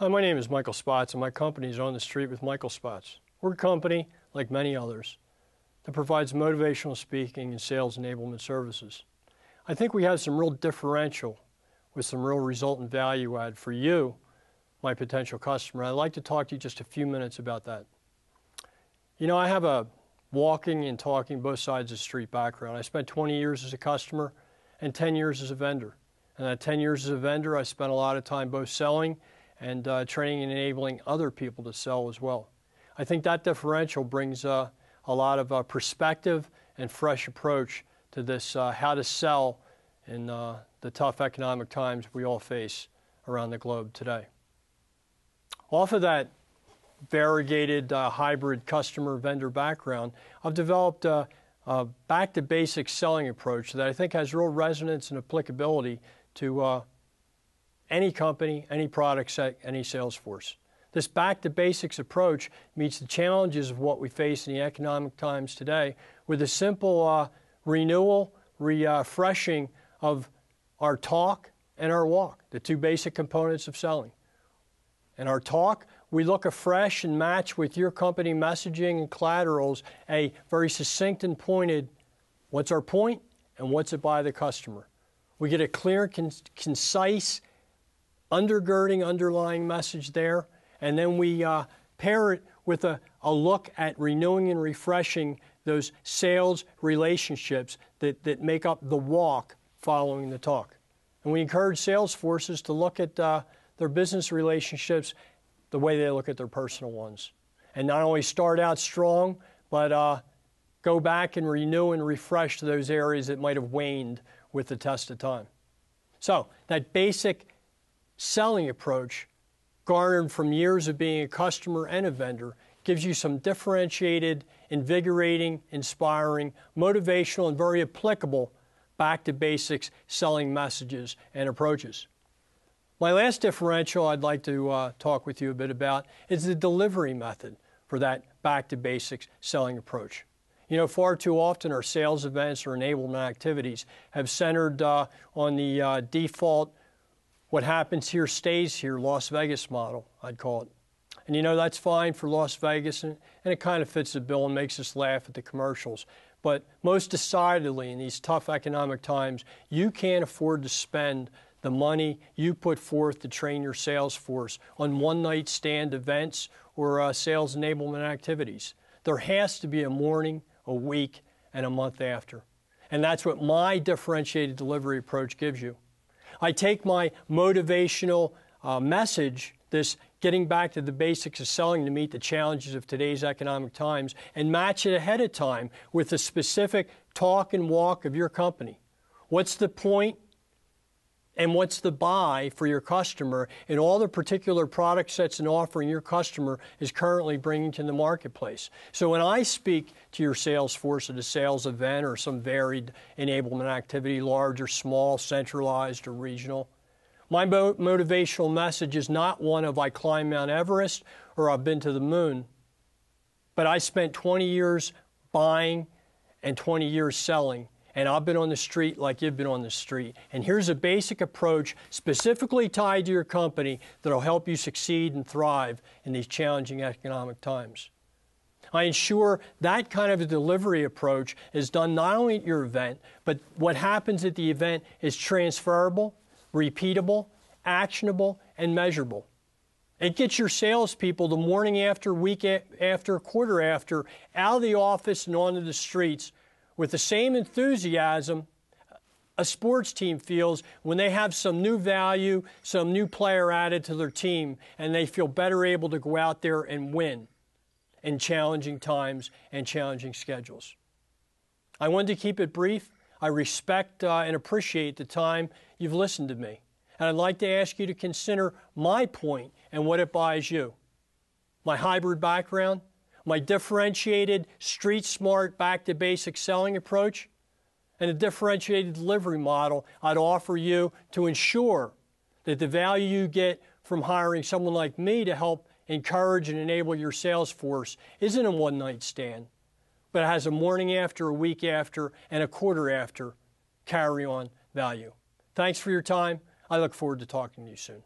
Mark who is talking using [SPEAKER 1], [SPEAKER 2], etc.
[SPEAKER 1] Hi, my name is Michael Spots, and my company is On the Street with Michael Spots. We're a company, like many others, that provides motivational speaking and sales enablement services. I think we have some real differential with some real resultant value add for you, my potential customer. I'd like to talk to you just a few minutes about that. You know, I have a walking and talking both sides of the street background. I spent 20 years as a customer and 10 years as a vendor. And that 10 years as a vendor, I spent a lot of time both selling and training and enabling other people to sell as well. I think that differential brings a lot of perspective and fresh approach to this how to sell in the tough economic times we all face around the globe today. Off of that variegated hybrid customer-vendor background, I've developed a back-to-basics selling approach that I think has real resonance and applicability to any company, any product set, any sales force. This back-to-basics approach meets the challenges of what we face in the economic times today with a simple renewal, refreshing of our talk and our walk, the two basic components of selling. In our talk, we look afresh and match with your company messaging and collaterals a very succinct and pointed, what's our point and what's it by the customer. We get a clear, concise, undergirding, underlying message there, and then we pair it with a look at renewing and refreshing those sales relationships that make up the walk following the talk. And we encourage sales forces to look at their business relationships the way they look at their personal ones. And not only start out strong, but go back and renew and refresh those areas that might have waned with the test of time. So that basic selling approach, garnered from years of being a customer and a vendor, gives you some differentiated, invigorating, inspiring, motivational, and very applicable back-to-basics selling messages and approaches. My last differential I'd like to talk with you a bit about is the delivery method for that back-to-basics selling approach. You know, far too often our sales events or enablement activities have centered on the default what happens here stays here, Las Vegas model, I'd call it. And you know, that's fine for Las Vegas, and it kind of fits the bill and makes us laugh at the commercials. But most decidedly, in these tough economic times, you can't afford to spend the money you put forth to train your sales force on one-night stand events or sales enablement activities. There has to be a morning, a week, and a month after. And that's what my differentiated delivery approach gives you. I take my motivational message, this getting back to the basics of selling to meet the challenges of today's economic times, and match it ahead of time with the specific talk and walk of your company. What's the point and what's the buy for your customer in all the particular product sets and offering your customer is currently bringing to the marketplace? So when I speak to your sales force at a sales event or some varied enablement activity, large or small, centralized or regional, my motivational message is not one of I climbed Mount Everest or I've been to the moon, but I spent 20 years buying and 20 years selling. And I've been on the street like you've been on the street. And here's a basic approach specifically tied to your company that will help you succeed and thrive in these challenging economic times. I ensure that kind of a delivery approach is done not only at your event, but what happens at the event is transferable, repeatable, actionable, and measurable. It gets your salespeople the morning after, week after, quarter after, out of the office and onto the streets with the same enthusiasm a sports team feels when they have some new value, some new player added to their team, and they feel better able to go out there and win in challenging times and challenging schedules. I wanted to keep it brief. I respect and appreciate the time you've listened to me. And I'd like to ask you to consider my point and what it buys you. My hybrid background, my differentiated, street-smart, back-to-basic selling approach, and a differentiated delivery model I'd offer you to ensure that the value you get from hiring someone like me to help encourage and enable your sales force isn't a one-night stand, but it has a morning after, a week after, and a quarter after carry-on value. Thanks for your time. I look forward to talking to you soon.